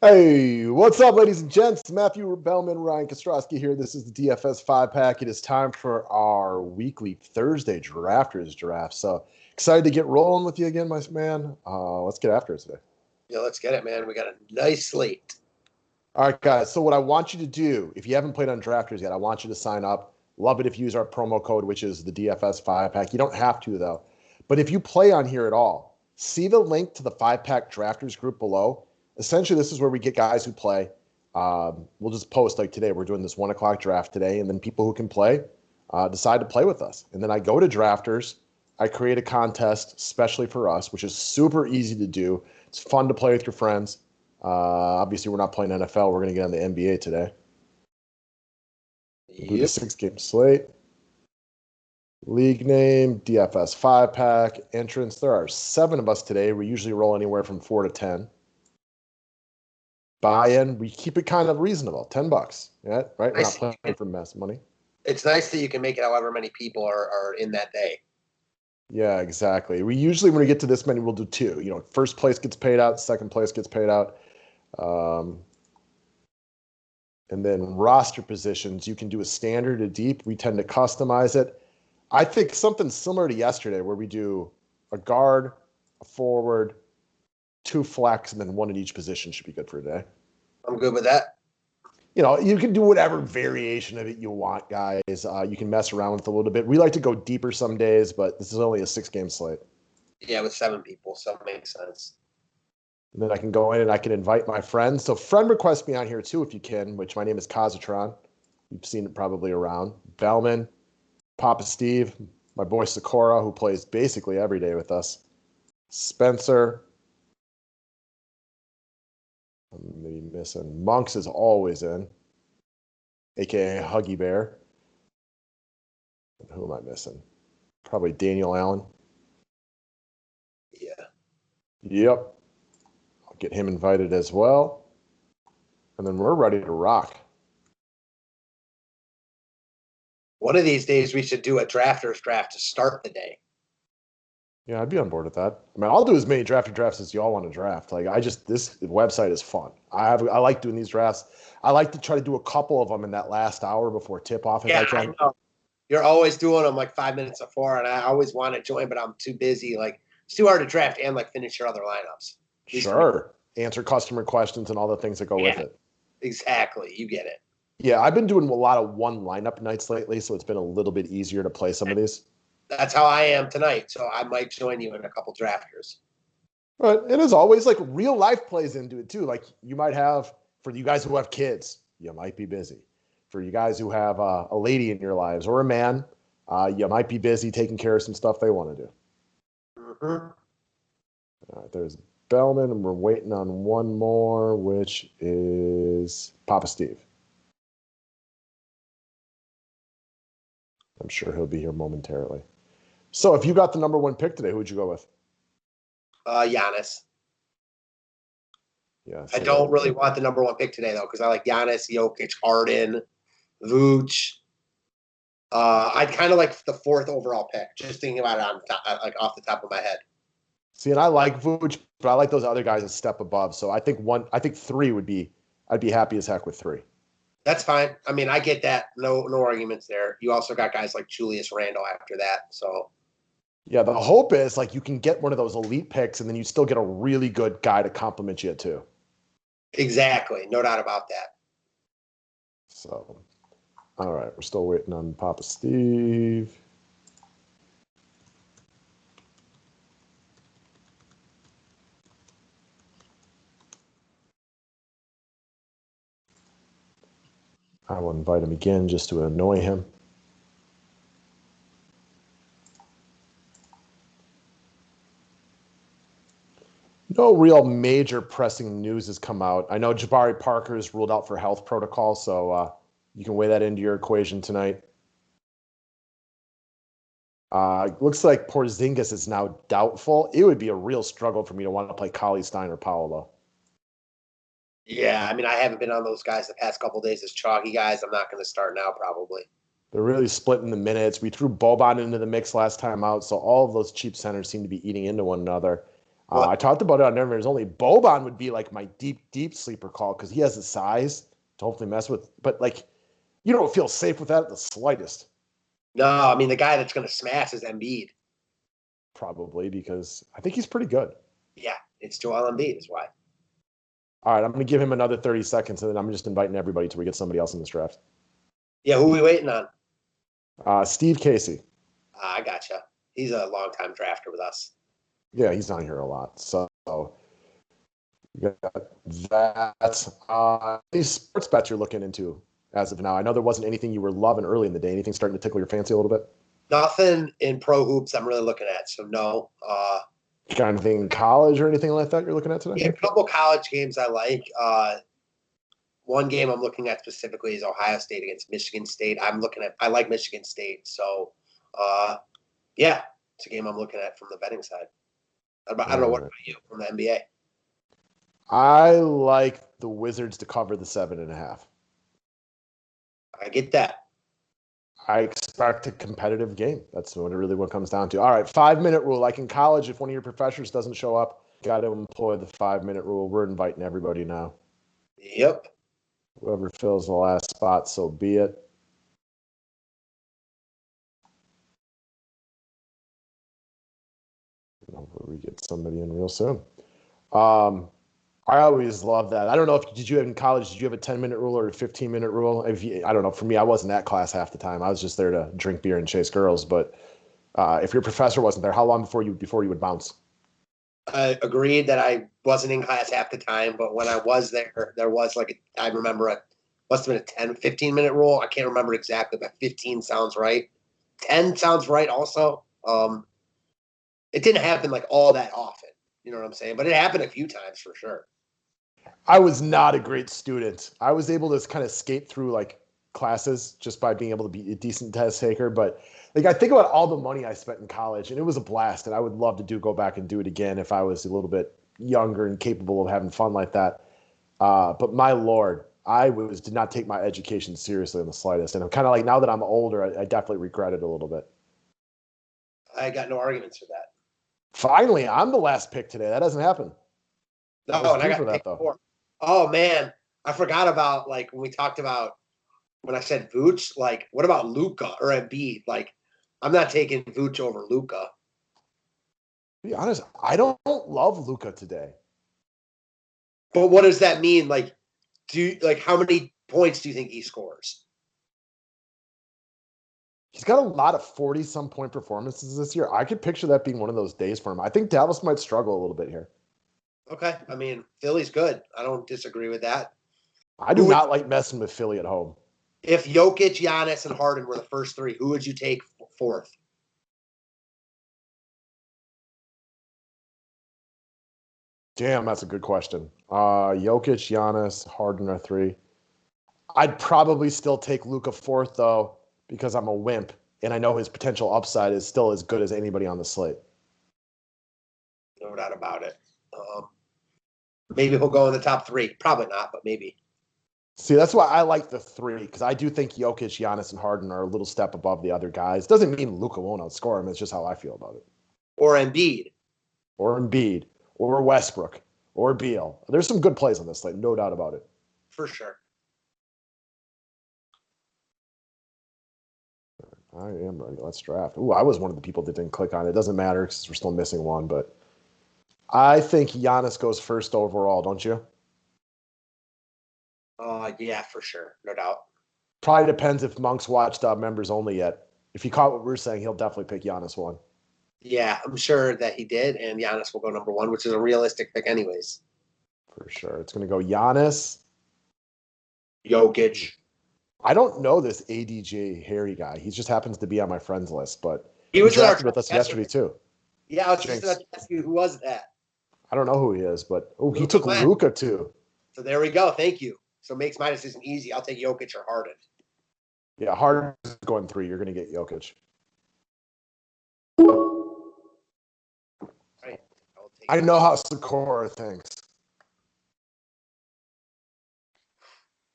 Hey, what's up, ladies and gents? Matthew Bellman, Ryan Kostrowski here. This is the DFS 5-pack. It is time for our weekly Thursday drafters draft. So excited to get rolling with you again, my man. Let's get after it today. Yeah, let's get it, man. We got a nice slate. All right, guys. So what I want you to do, if you haven't played on drafters yet, I want you to sign up. Love it if you use our promo code, which is the DFS 5-pack. You don't have to, though. But if you play on here at all, see the link to the 5-pack drafters group below. Essentially, this is where we get guys who play. We'll just post like today. We're doing this 1 o'clock draft today, and then people who can play decide to play with us. And then I go to drafters. I create a contest especially for us, which is super easy to do. It's fun to play with your friends. Obviously, we're not playing NFL. We're going to get on the NBA today. We'll do the 6-game slate. League name, DFS 5-pack, entrance. There are 7 of us today. We usually roll anywhere from 4 to 10. Buy-in, we keep it kind of reasonable, $10. Yeah, right? We're not playing for mass money. It's nice that you can make it however many people are in that day. Yeah, exactly. We usually, when we get to this many, we'll do 2. First place gets paid out, second place gets paid out. And then roster positions, you can do a standard, a deep. We tend to customize it. I think something similar to yesterday where we do a guard, a forward, 2 flex, and then 1 at each position should be good for a day. I'm good with that. You can do whatever variation of it you want, guys. You can mess around with it a little bit. We like to go deeper some days, but this is only a 6-game slate. Yeah, with 7 people, so it makes sense. And then I can go in and I can invite my friends. So friend request me on here too if you can, which my name is Kazatron. You've seen it probably around. Bellman, Papa Steve, my boy Sakura, who plays basically every day with us. Spencer. I'm maybe missing. Monks is always in, a.k.a. Huggy Bear. And who am I missing? Probably Daniel Allen. Yeah. Yep. I'll get him invited as well. And then we're ready to rock. One of these days, we should do a drafters draft to start the day. Yeah, I'd be on board with that. I mean, I'll do as many drafts as y'all want to draft. This website is fun. I like doing these drafts. I like to try to do a couple of them in that last hour before tip off if I can. I know. You're always doing them like 5 minutes before, and I always want to join, but I'm too busy. Like, it's too hard to draft and finish your other lineups. Sure. Answer customer questions and all the things that go with it. Exactly. You get it. Yeah, I've been doing a lot of one lineup nights lately, so it's been a little bit easier to play some of these. That's how I am tonight, so I might join you in a couple drafters. But and as always, real life plays into it too. Like you might have, for you guys who have kids, you might be busy. For you guys who have a lady in your lives or a man, you might be busy taking care of some stuff they want to do. Mm-hmm. All right, there's Bellman, and we're waiting on one more, which is Papa Steve. I'm sure he'll be here momentarily. So if you got the number 1 pick today, who would you go with? Giannis. Yeah, I don't really want the number 1 pick today, though, because I like Giannis, Jokic, Harden, Vooch. I'd kind of like the 4th overall pick, just thinking about it on top, off the top of my head. See, and I like Vooch, but I like those other guys a step above. So I think 3 would be. I'd be happy as heck with 3. That's fine. I mean, I get that. No arguments there. You also got guys like Julius Randle after that. So. Yeah, the hope is you can get one of those elite picks, and then you still get a really good guy to complement you too. Exactly, no doubt about that. So, all right, we're still waiting on Papa Steve. I will invite him again just to annoy him. No real major pressing news has come out. I know Jabari Parker is ruled out for health protocol, so you can weigh that into your equation tonight. Looks like Porzingis is now doubtful. It would be a real struggle for me to want to play Cauley Stein or Paolo. Yeah, I mean, I haven't been on those guys the past couple of days as chalky guys. I'm not going to start now, probably. They're really splitting the minutes. We threw Boban into the mix last time out, so all of those cheap centers seem to be eating into one another. I talked about it on Never Only. Boban would be like my deep sleeper call because he has the size to hopefully mess with. But like, you don't feel safe with that the slightest. No, I mean the guy that's going to smash is Embiid. Probably because I think he's pretty good. Yeah, it's Joel Embiid is why. All right, I'm going to give him another 30 seconds, and then I'm just inviting everybody till we get somebody else in this draft. Yeah, who are we waiting on? Steve Casey. I gotcha. He's a longtime drafter with us. Yeah, he's on here a lot. So you got that. These sports bets you're looking into as of now. I know there wasn't anything you were loving early in the day. Anything starting to tickle your fancy a little bit? Nothing in pro hoops I'm really looking at. So no. Got anything in college or anything like that you're looking at today? Yeah, a couple college games I like. One game I'm looking at specifically is Ohio State against Michigan State. I like Michigan State. So, yeah, it's a game I'm looking at from the betting side. I don't know what about you from the NBA. I like the Wizards to cover the 7.5. I get that. I expect a competitive game. That's what it comes down to. All right, 5-minute rule. Like in college, if one of your professors doesn't show up, got to employ the 5-minute rule. We're inviting everybody now. Yep. Whoever fills the last spot, so be it. Hopefully we get somebody in real soon. I always love that. I don't know if did you have in college, did you have a 10-minute rule or a 15-minute rule? I don't know. For me, I wasn't at class half the time. I was just there to drink beer and chase girls. But if your professor wasn't there, how long before you would bounce? I agreed that I wasn't in class half the time, but when I was there, there was I remember it must have been a 10, 15-minute rule. I can't remember exactly, but 15 sounds right. 10 sounds right also. It didn't happen like all that often. You know what I'm saying? But it happened a few times for sure. I was not a great student. I was able to kind of skate through like classes just by being able to be a decent test taker. But like I think about all the money I spent in college, and it was a blast. And I would love to go back and do it again if I was a little bit younger and capable of having fun like that. But my Lord, did not take my education seriously in the slightest. And I'm kind of like now that I'm older, I definitely regret it a little bit. I got no arguments for that. Finally, I'm the last pick today. That doesn't happen. No, and I got picked for. Oh man, I forgot about like when we talked about when I said Vooch. Like, what about Luka or Embiid? Like, I'm not taking Vooch over Luka. To be honest, I don't love Luka today. But what does that mean? Like, how many points do you think he scores? He's got a lot of 40-some point performances this year. I could picture that being one of those days for him. I think Dallas might struggle a little bit here. Okay. I mean, Philly's good. I don't disagree with that. I do not like messing with Philly at home. If Jokic, Giannis, and Harden were the first three, who would you take fourth? Damn, that's a good question. Jokic, Giannis, Harden are 3. I'd probably still take Luka fourth, though, because I'm a wimp, and I know his potential upside is still as good as anybody on the slate. No doubt about it. Maybe he'll go in the top 3. Probably not, but maybe. See, that's why I like the 3, because I do think Jokic, Giannis, and Harden are a little step above the other guys. Doesn't mean Luka won't outscore him. It's just how I feel about it. Or Embiid. Or Embiid. Or Westbrook. Or Beal. There's some good plays on this slate, no doubt about it. For sure. I am ready. Let's draft. Ooh, I was one of the people that didn't click on it. It doesn't matter because we're still missing one, but I think Giannis goes first overall, don't you? Yeah, for sure. No doubt. Probably depends if Monk's watched members only yet. If he caught what we're saying, he'll definitely pick Giannis 1. Yeah, I'm sure that he did, and Giannis will go number 1, which is a realistic pick anyways. For sure. It's going to go Giannis. Jokic. I don't know this ADJ Harry guy. He just happens to be on my friends list, but he was drafted with us yesterday too. Yeah, I was just about to ask you, who was that? I don't know who he is, but he took Luka too. So there we go. Thank you. So it makes my decision easy. I'll take Jokic or Harden. Yeah, Harden's going 3. You're going to get Jokic. Right. I know how Sakura thinks.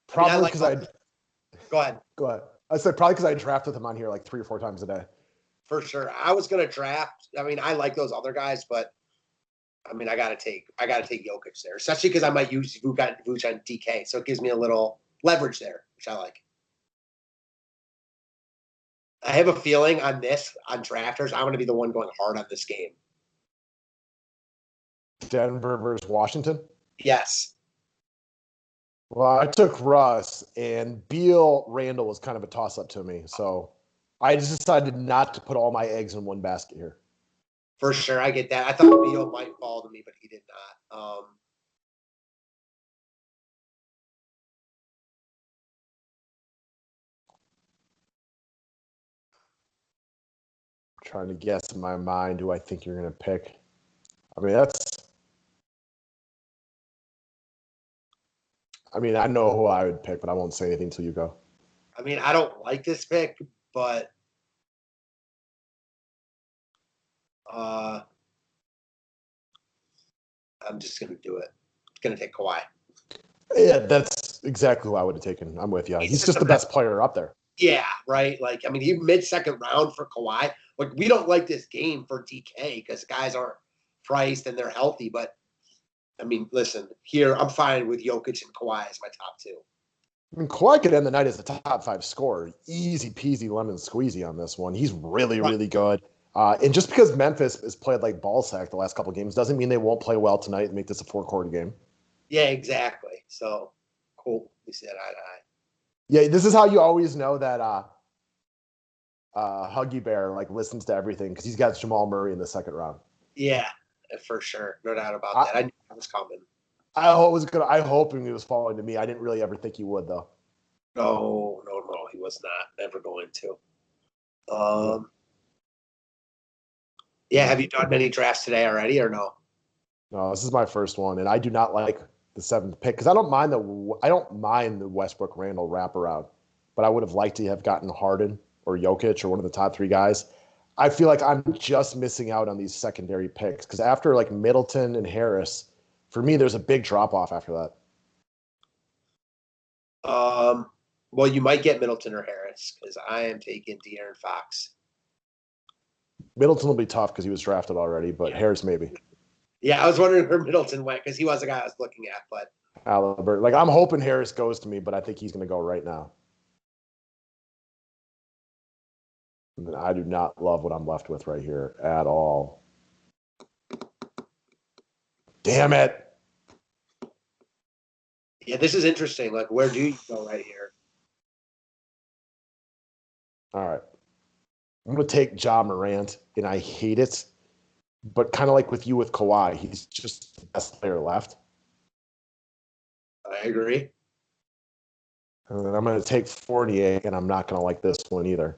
Probably because Go ahead. Go ahead. I said probably because I drafted him on here like 3 or 4 times a day. For sure. I was going to draft. I mean, I like those other guys, but I mean, I gotta take Jokic there, especially because I might use Vooch on DK, so it gives me a little leverage there, which I like. I have a feeling on drafters, I'm going to be the one going hard on this game. Denver versus Washington? Yes. Well, I took Russ, and Beal Randall was kind of a toss-up to me. So I just decided not to put all my eggs in one basket here. For sure, I get that. I thought Beal might fall to me, but he did not. Trying to guess in my mind who I think you're going to pick. I know who I would pick, but I won't say anything until you go. I mean, I don't like this pick, but I'm just going to do it. It's going to take Kawhi. Yeah, that's exactly who I would have taken. I'm with you. He's just the best player up there. Yeah, right. Like, I mean, he mid-second round for Kawhi. Like, we don't like this game for DK because guys aren't priced and they're healthy. But, I mean, listen, here, I'm fine with Jokic and Kawhi as my top two. I mean, Kawhi could end the night as the top 5 scorer. Easy peasy lemon squeezy on this one. He's really, really good. And just because Memphis has played like ball sack the last couple of games doesn't mean they won't play well tonight and make this a 4-quarter game. Yeah, exactly. So, cool. We said eye to eye. Yeah, this is how you always know that Huggy Bear like listens to everything because he's got Jamal Murray in the second round. Yeah, for sure. No doubt about that. I knew that was coming. I hope he was falling to me. I didn't really ever think he would, though. No, he was not. Never going to. Yeah, have you done any drafts today already or no? No, this is my first one, and I do not like the 7th pick because I don't mind the Westbrook Randall wraparound, but I would have liked to have gotten Harden or Jokic or one of the top 3 guys. I feel like I'm just missing out on these secondary picks because after like Middleton and Harris, for me, there's a big drop off after that. Well, you might get Middleton or Harris because I am taking De'Aaron Fox. Middleton will be tough because he was drafted already, but Harris maybe. Yeah, I was wondering where Middleton went because he was the guy I was looking at, but Albert, like I'm hoping Harris goes to me, but I think he's going to go right now. And I do not love what I'm left with right here at all. Damn it. Yeah, this is interesting. Like, where do you go right here? All right. I'm going to take Ja Morant, and I hate it. But kind of like with you with Kawhi, he's just the best player left. I agree. And then I'm going to take Fournier, and I'm not going to like this one either.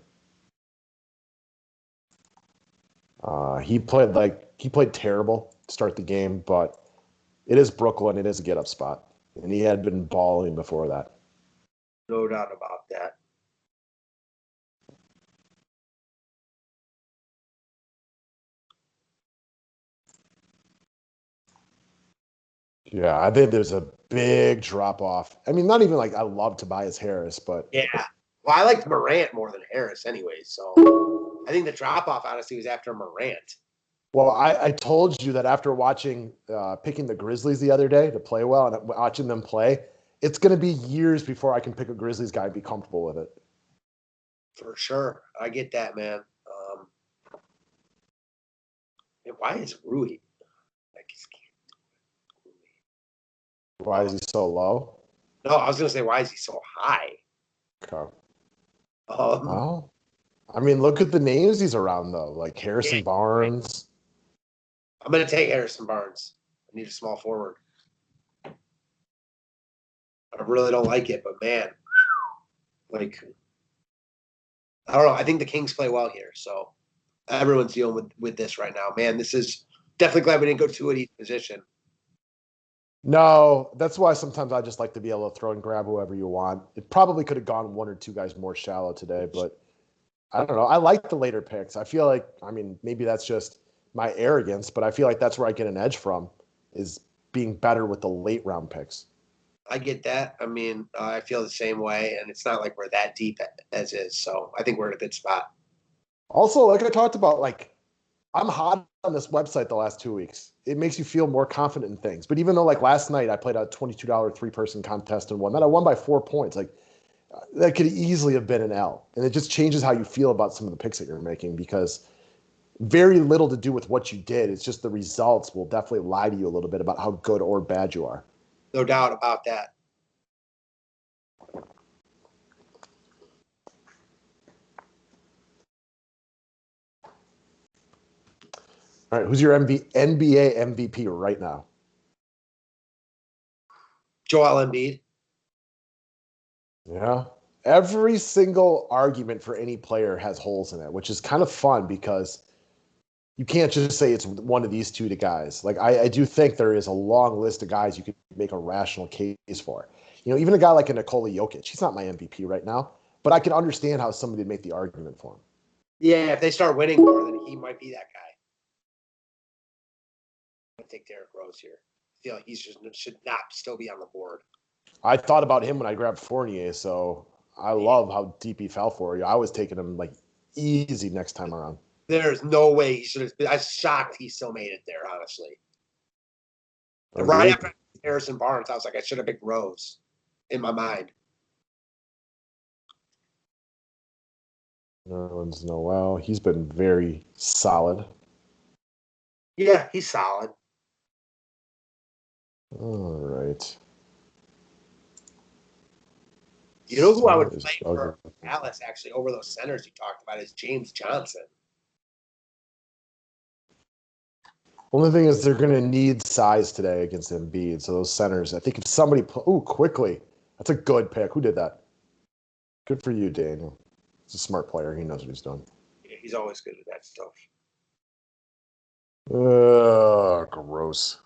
He played terrible to start the game, but it is Brooklyn. It is a get-up spot. And he had been balling before that. No doubt about that. Yeah, I think there's a big drop-off. I mean, not even like I love Tobias Harris, but... Yeah. Well, I liked Morant more than Harris anyway, so I think the drop-off, honestly, was after Morant. Well, I told you that after picking the Grizzlies the other day to play well and watching them play, it's going to be years before I can pick a Grizzlies guy and be comfortable with it. For sure. I get that, man. Why is Rui? Why is he so low? No, I was going to say, why is he so high? Okay. Well, I mean, look at the names he's around, though, like Harrison Barnes. I'm going to take Harrison Barnes. I need a small forward. I really don't like it, but man, like, I don't know. I think the Kings play well here, so everyone's dealing with this right now. Man, this is definitely glad we didn't go 2 at each position. No, that's why sometimes I just like to be able to throw and grab whoever you want. It probably could have gone 1 or 2 guys more shallow today, but I don't know. I like the later picks. I feel like, I mean, maybe that's just my arrogance, but I feel like that's where I get an edge from, is being better with the late round picks. I get that. I mean, I feel the same way, and it's not like we're that deep as is, so I think we're in a good spot. Also, like I talked about, like, I'm hot on this website the last 2 weeks. it makes you feel more confident in things. But even though like last night I played a $22 3-person contest and won that, I won by 4 points. Like that could easily have been an L. And it just changes how you feel about some of the picks that you're making because very little to do with what you did. It's just the results will definitely lie to you a little bit about how good or bad you are. No doubt about that. All right, who's your NBA MVP right now? Joel Embiid. Yeah. Every single argument for any player has holes in it, which is kind of fun because you can't just say it's one of these two guys. Like I do think there is a long list of guys you could make a rational case for. You know, even a guy like a Nikola Jokic, he's not my MVP right now, but I can understand how somebody would make the argument for him. Yeah, if they start winning more, then he might be that guy. I think Derrick Rose here. I feel like he should not still be on the board. I thought about him when I grabbed Fournier, so I love how deep he fell for you. I was taking him like easy next time around. There's no way he should have been. I'm shocked he still made it there, honestly. Okay. Right after Harrison Barnes, I was like, I should have picked Rose in my mind. Nerlens Noel, he's been very solid. Yeah, he's solid. All right. You know who I would play for Dallas actually over those centers you talked about is James Johnson. Only thing is they're going to need size today against Embiid. So those centers, I think if somebody quickly. That's a good pick. Who did that? Good for you, Daniel. He's a smart player. He knows what he's doing. Yeah, he's always good at that stuff. Gross.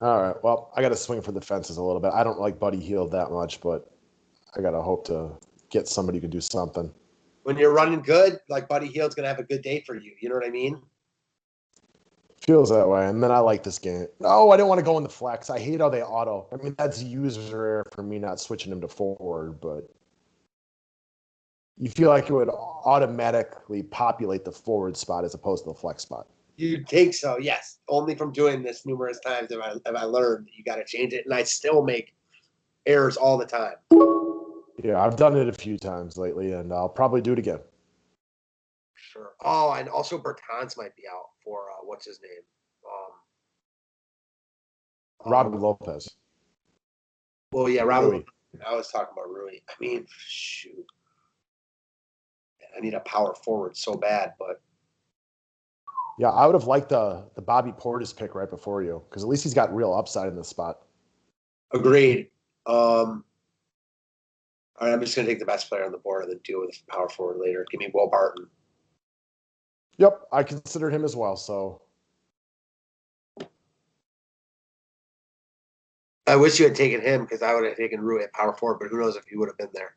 All right. Well, I got to swing for the fences a little bit. I don't like Buddy Hield that much, but I got to hope to get somebody who can do something. When you're running good, like Buddy Hield's going to have a good day for you. You know what I mean? Feels that way. And then I like this game. No, I didn't want to go in the flex. I hate how they auto. I mean, that's user error for me not switching him to forward, but you feel like it would automatically populate the forward spot as opposed to the flex spot. You'd think so, yes. Only from doing this numerous times have I learned that you got to change it. And I still make errors all the time. Yeah, I've done it a few times lately, and I'll probably do it again. Sure. Oh, and also Bertans might be out for what's his name? Robin Lopez. Well, yeah, Robin. I was talking about Rui. I mean, shoot. I need a power forward so bad, but yeah, I would have liked the Bobby Portis pick right before you because at least he's got real upside in this spot. Agreed. All right, I'm just going to take the best player on the board and then deal with power forward later. Give me Will Barton. Yep, I considered him as well. So I wish you had taken him because I would have taken Rui at power forward, but who knows if he would have been there.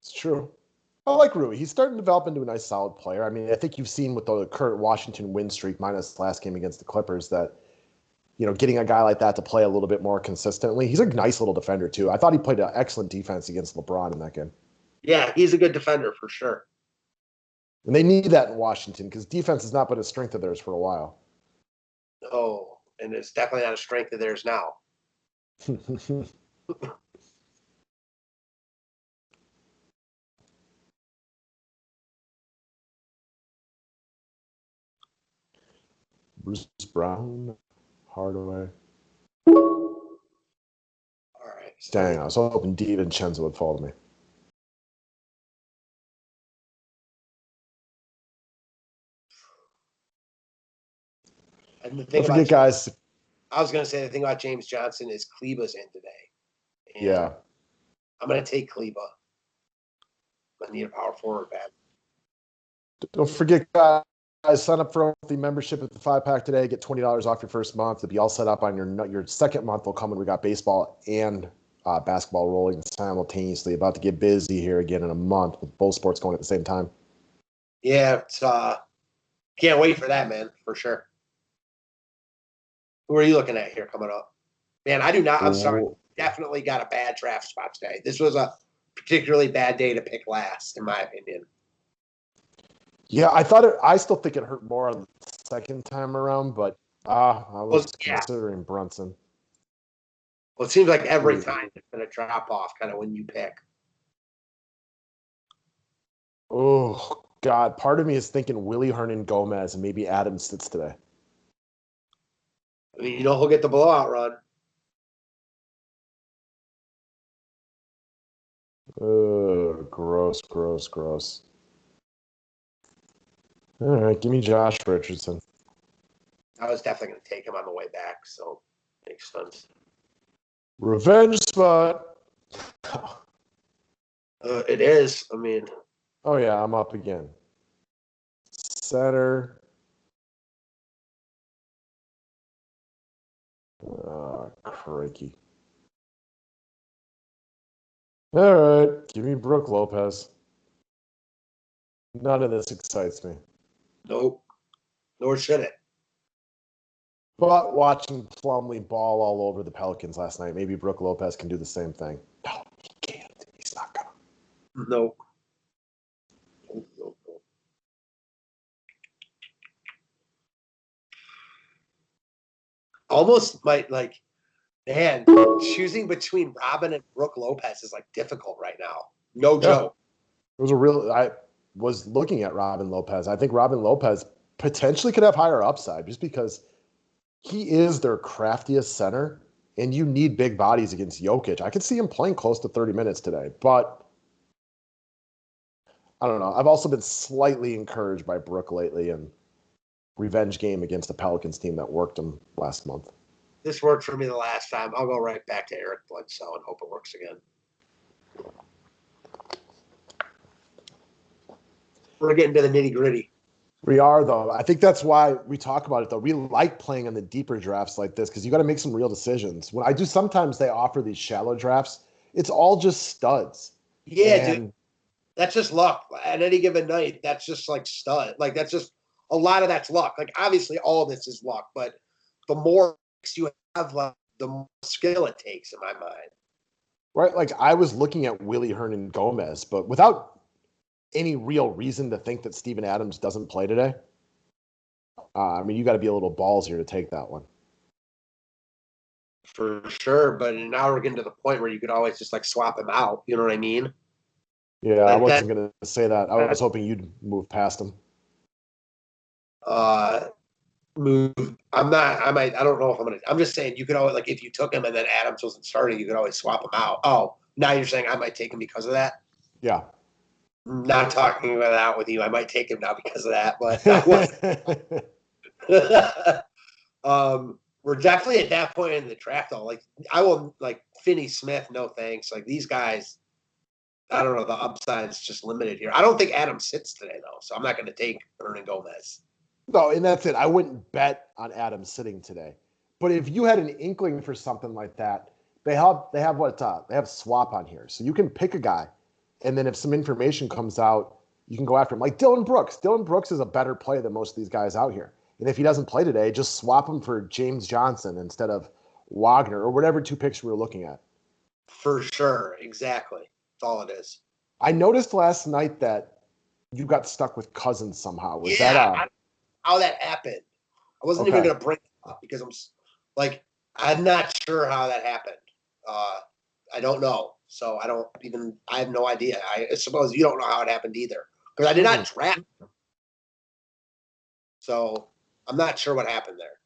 It's true. I like Rui. He's starting to develop into a nice, solid player. I mean, I think you've seen with the current Washington win streak, minus the last game against the Clippers, that getting a guy like that to play a little bit more consistently. He's a nice little defender too. I thought he played an excellent defense against LeBron in that game. Yeah, he's a good defender for sure. And they need that in Washington because defense has not been a strength of theirs for a while. Oh, and it's definitely not a strength of theirs now. Bruce Brown, Hardaway. All right. Dang, I was hoping DiVincenzo would fall to me. And the thing Don't forget, guys. I was going to say the thing about James Johnson is Kleba's in today. And yeah. I'm going to take Kleba. I need a power forward bad. Don't forget, guys, sign up for the membership at the 5-pack today. Get $20 off your first month. To be all set up on your second month will come when we got baseball and basketball rolling simultaneously. About to get busy here again in a month with both sports going at the same time. Yeah, it's can't wait for that, man, for sure. Who are you looking at here coming up? Man, I do not. I'm sorry. Definitely got a bad draft spot today. This was a particularly bad day to pick last, in my opinion. Yeah, I still think it hurt more on the second time around, but I Well, was yeah. considering Brunson. Well, it seems like every Ooh. time it's going to drop off kind of when you pick. Oh God, part of me is thinking Willie Hernan Gomez and maybe Adams sits today. I mean, he'll get the blowout run. Gross, gross, gross. All right, give me Josh Richardson. I was definitely going to take him on the way back, so makes sense. Revenge spot. It is. I mean, Oh yeah, I'm up again. Center. Crikey. All right, give me Brooke Lopez. None of this excites me. nope. Nor should it. But watching Plumlee ball all over the Pelicans last night, maybe Brooke Lopez can do the same thing. No, he can't. He's not gonna. Nope. Almost might like, man, choosing between Robin and Brooke Lopez is like difficult right now. No Yeah, joke. it was a real. I was looking at Robin Lopez. I think Robin Lopez potentially could have higher upside just because he is their craftiest center, and you need big bodies against Jokic. I could see him playing close to 30 minutes today, but I don't know. I've also been slightly encouraged by Brooke lately and revenge game against the Pelicans team that worked him last month. This worked for me the last time. I'll go right back to Eric Bledsoe and hope it works again. We're getting to the nitty gritty. We are, though. I think that's why we talk about it, though. We like playing on the deeper drafts like this because you got to make some real decisions. When I do, sometimes they offer these shallow drafts. It's all just studs. Yeah, dude. And That's just luck. At any given night, that's just like stud. Like that's just a lot of that's luck. Like obviously all of this is luck, but the more you have luck, the more skill it takes in my mind. right, like I was looking at Willie Hernan Gomez, but without any real reason to think that Steven Adams doesn't play today. I mean, you got to be a little ballsier to take that one. For sure. But now we're getting to the point where you could always just like swap him out. You know what I mean? Yeah, I Like wasn't going to say that. I was hoping you'd move past him. Move. I don't know if I'm just saying you could always like if you took him and then Adams wasn't starting, you could always swap him out. Oh, now you're saying I might take him because of that? Yeah. Not talking about that with you. I might take him now because of that, but that was we're definitely at that point in the draft though. Like I will like Finney Smith, no thanks. Like these guys, I don't know, the upside's just limited here. I don't think Adam sits today though, so I'm not gonna take Hernan Gomez. No, and that's it. I wouldn't bet on Adams sitting today. But if you had an inkling for something like that, they have what they have swap on here. So you can pick a guy, and then if some information comes out, you can go after him. Like Dylan Brooks. Dylan Brooks is a better play than most of these guys out here. And if he doesn't play today, just swap him for James Johnson instead of Wagner or whatever two picks we were looking at. For sure, exactly. That's all it is. I noticed last night that you got stuck with Cousins somehow. Was that Yeah, how that happened. I wasn't even okay? gonna bring it up because like I'm not sure how that happened. I don't know. So I have no idea. I suppose you don't know how it happened either. Because I did not draft. So I'm not sure what happened there.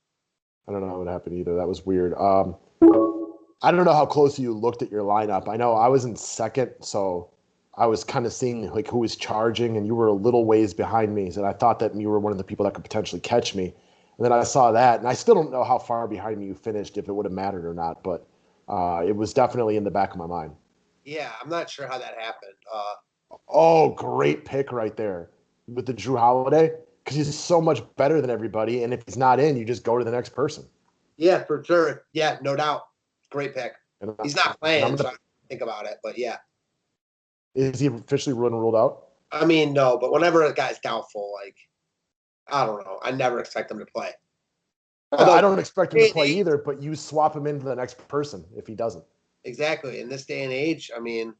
I don't know what happened either. That was weird. I don't know how close you looked at your lineup. I know I was in second, so I was kind of seeing like who was charging, and you were a little ways behind me. And I thought that you were one of the people that could potentially catch me. And then I saw that, and I still don't know how far behind me you finished, if it would have mattered or not. But it was definitely in the back of my mind. Yeah, I'm not sure how that happened. Oh, great pick right there with the Drew Holiday because he's so much better than everybody. And if he's not in, you just go to the next person. Yeah, for sure. Yeah, no doubt. Great pick. He's not playing, so I think about it. But yeah. Is he officially ruled out? I mean, no, but whenever a guy's doubtful, like, I don't know. I never expect him to play. Although, I don't expect him to play either, but you swap him into the next person if he doesn't. Exactly. In this day and age, I mean,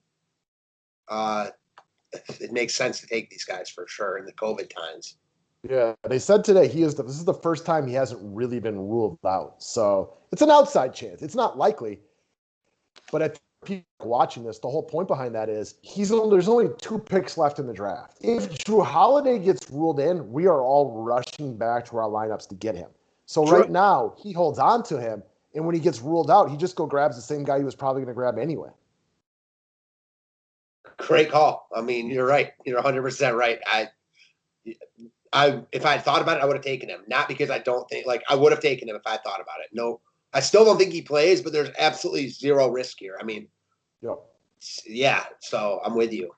it makes sense to take these guys for sure in the COVID times. Yeah, they said today this is the first time he hasn't really been ruled out. So it's an outside chance. It's not likely, but I think people watching this, the whole point behind that is there's only 2 picks left in the draft. If Drew Holiday gets ruled in, we are all rushing back to our lineups to get him. So True. right now, he holds on to him, and when he gets ruled out, he just grabs the same guy he was probably going to grab anyway. Great call. I mean, you're right. You're 100% right. If I had thought about it, I would have taken him. Not because I don't think, like, I would have taken him if I had thought about it. No, I still don't think he plays, but there's absolutely zero risk here. I mean, Yep. yeah, so I'm with you.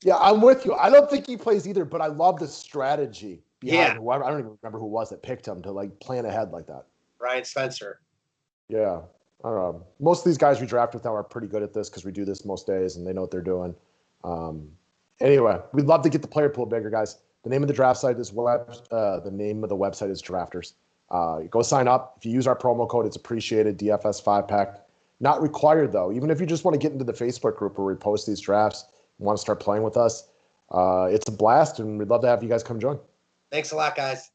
Yeah, I'm with you. I don't think he plays either, but I love the strategy behind whoever. I don't even remember who it was that picked him to like plan ahead like that. Ryan Spencer. Yeah. I don't know. Most of these guys we draft with now are pretty good at this because we do this most days and they know what they're doing. Anyway, we'd love to get the player pool bigger, guys. The name of the draft site is the name of the website is Drafters. Go sign up. If you use our promo code, it's appreciated. DFS 5-pack. Not required though. Even if you just want to get into the Facebook group where we post these drafts and want to start playing with us, it's a blast, and we'd love to have you guys come join. Thanks a lot, guys.